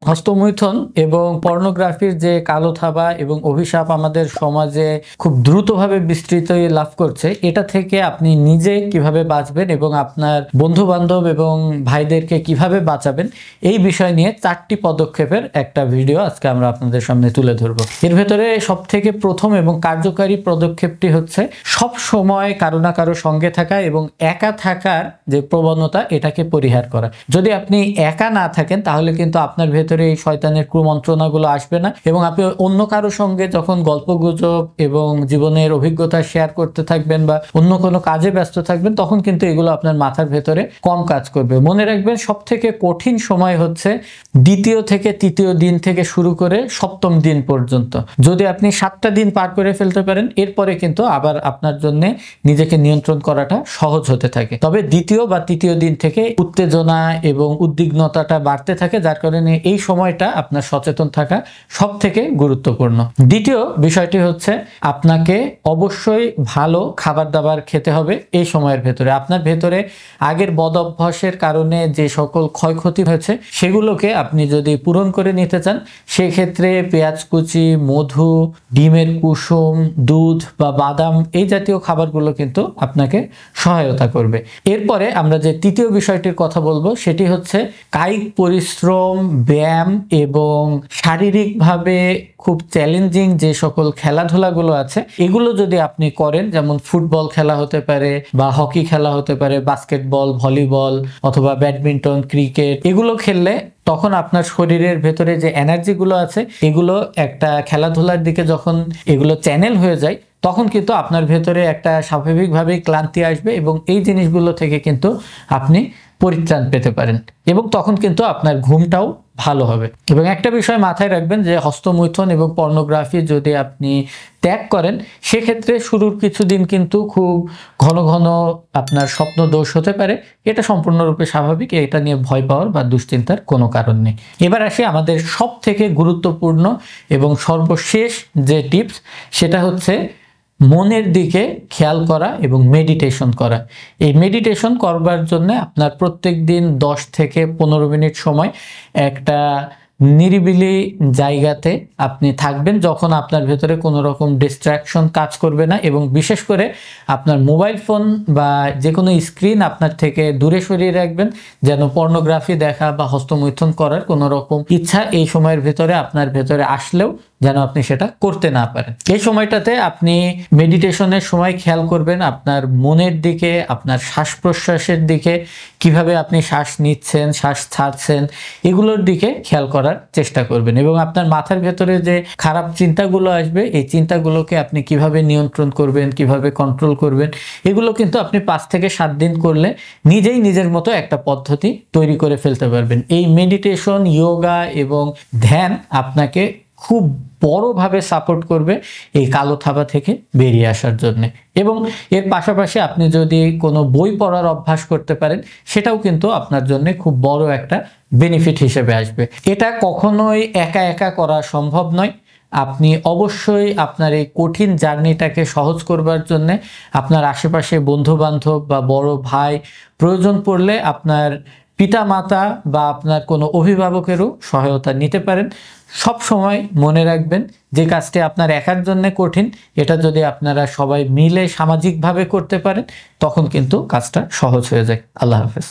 হস্তমৈথুন এবং পর্নোগ্রাফির যে কালো থাবা এবং অভিশাপ আমাদের সমাজে খুব দ্রুতভাবে বিস্তৃতি লাভ করছে, এটা থেকে আপনি নিজে কিভাবে বাঁচবেন এবং আপনার বন্ধু বান্ধব এবং ভাইদেরকে কিভাবে বাঁচাবেন, এই বিষয় নিয়ে 4টি পদক্ষেপের একটা ভিডিও আজকে আমরা আপনাদের সামনে তুলে ধরব। এর ভেতরে সব থেকে প্রথম এবং কার্যকারী পদক্ষেপটি হচ্ছে সব সময় কারো না কারো সঙ্গে থাকা এবং একা থাকার যে প্রবণতা, এটাকে পরিহার করা। যদি আপনি একা না থাকেন তাহলে কিন্তু আপনার ভেতরে এই শয়তানের কুমন্ত্রণাগুলো আসবে না এবং আপনি অন্য কারো সঙ্গে যখন গল্পগুজব এবং জীবনের অভিজ্ঞতা শেয়ার করতে থাকবেন বা অন্য কোনো কাজে ব্যস্ত থাকবেন, তখন কিন্তু এগুলো আপনার মাথার ভেতরে কম কাজ করবে। মনে রাখবেন, সব থেকে কঠিন সময় হচ্ছে 2য় থেকে 3য় দিন থেকে শুরু করে 7ম দিন পর্যন্ত। যদি আপনি 7টা দিন পার করে ফেলতে পারেন, এরপরে কিন্তু আবার আপনার জন্য নিজেকে নিয়ন্ত্রণ করাটা সহজ হতে থাকে। তবে 2য় বা 3য় দিন থেকে উত্তেজনা এবং উদ্বিগ্নতাটা বাড়তে থাকে, যার কারণে এই সময়টা আপনার সচেতন থাকা সব থেকে গুরুত্বপূর্ণ। দ্বিতীয় বিষয়টি হচ্ছে আপনাকে অবশ্যই ভালো খাবার দাবার খেতে হবে। এই সময়ের ভেতরে আপনার ভেতরে আগের বদ অভ্যাসের কারণে যে সকল ক্ষয়ক্ষতি হয়েছে সেগুলোকে আপনি যদি পূরণ করে নিতে চান, সেক্ষেত্রে পেঁয়াজ কুচি, মধু, ডিমের কুসুম, দুধ বা বাদাম এই জাতীয় খাবারগুলো কিন্তু আপনাকে সহায়তা করবে। এরপরে আমরা যে 3য় বিষয়টির কথা বলবো সেটি হচ্ছে কায়িক পরিশ্রম, ব্যায়াম এবং শারীরিকভাবে খুব চ্যালেঞ্জিং যে সকল খেলাধুলাগুলো আছে, এগুলো যদি আপনি করেন, যেমন ফুটবল খেলা হতে পারে বা হকি খেলা হতে পারে, বাস্কেটবল, ভলিবল অথবা ব্যাডমিন্টন, ক্রিকেট, এগুলো খেললে তখন আপনার শরীরের ভেতরে যে এনার্জিগুলো আছে এগুলো একটা খেলাধুলার দিকে যখন এগুলো চ্যানেল হয়ে যায়, তখন কিন্তু আপনার ভেতরে একটা স্বাভাবিকভাবেই ক্লান্তি আসবে এবং এই জিনিসগুলো থেকে কিন্তু আপনি পরিত্রাণ পেতে পারেন এবং তখন কিন্তু আপনার ঘুমটাও ভালো হবে। এবং একটা বিষয় মাথায় রাখবেন যে হস্তমৈথুন এবং পর্নোগ্রাফি যদি আপনি ত্যাগ করেন, সেক্ষেত্রে শুরুর কিছুদিন কিন্তু খুব ঘন ঘন আপনার স্বপ্ন দোষ হতে পারে। এটা সম্পূর্ণরূপে স্বাভাবিক, এটা নিয়ে ভয় পাওয়ার বা দুশ্চিন্তার কোনো কারণ নেই। এবার আসি আমাদের সব থেকে গুরুত্বপূর্ণ এবং সর্বশেষ যে টিপস, সেটা হচ্ছে মনের দিকে খেয়াল করা এবং মেডিটেশন করা। এই মেডিটেশন করবার জন্য আপনার প্রত্যেক দিন 10 থেকে 15 মিনিট সময় একটা নিরিবিলি জায়গাতে আপনি থাকবেন, যখন আপনার ভেতরে কোনো রকম ডিস্ট্রাকশন কাজ করবে না এবং বিশেষ করে আপনার মোবাইল ফোন বা যে কোনো স্ক্রিন আপনার থেকে দূরে সরিয়ে রাখবেন, যেন পর্নোগ্রাফি দেখা বা হস্তমৈথুন করার কোনো রকম ইচ্ছা এই সময়ের ভেতরে আপনার ভেতরে আসলেও যেন আপনি সেটা করতে না পারেন। এই সময়টাতে আপনি মেডিটেশনের সময় খেয়াল করবেন আপনার মনের দিকে, আপনার শ্বাস প্রশ্বাসের দিকে, কিভাবে আপনি শ্বাস নিচ্ছেন, শ্বাস ছাড়ছেন, এগুলোর দিকে খেয়াল করার চেষ্টা করবেন এবং আপনার মাথার ভেতরে যে খারাপ চিন্তাগুলো আসবে, এই চিন্তাগুলোকে আপনি কিভাবে নিয়ন্ত্রণ করবেন, কিভাবে কন্ট্রোল করবেন, এগুলো কিন্তু আপনি 5 থেকে 7 দিন করলে নিজেই নিজের মতো একটা পদ্ধতি তৈরি করে ফেলতে পারবেন। এই মেডিটেশন, যোগা এবং ধ্যান আপনাকে খুব বড়ভাবে সাপোর্ট করবে এই কালো থাবা থেকে বেরিয়ে আসার জন্য। এবং এর পাশাপাশি আপনি যদি কোনো বই পড়ার অভ্যাস করতে পারেন, সেটাও কিন্তু আপনার জন্য খুব বড় একটা বেনিফিট হিসেবে আসবে। এটা কখনোই একা একা করা সম্ভব নয়। আপনি অবশ্যই আপনার এই কঠিন জার্নিটাকে সহজ করবার জন্য আপনার আশেপাশে বন্ধু বান্ধব বা বড় ভাই, প্রয়োজন পড়লে আপনার পিতা মাতা বা আপনার কোনো অভিভাবকেরও সহায়তা নিতে পারেন। সব সময় মনে রাখবেন, যে কাজটি আপনার একার জন্য কঠিন, এটা যদি আপনারা সবাই মিলে সামাজিকভাবে করতে পারেন, তখন কিন্তু কাজটা সহজ হয়ে যায়। আল্লাহ হাফেজ।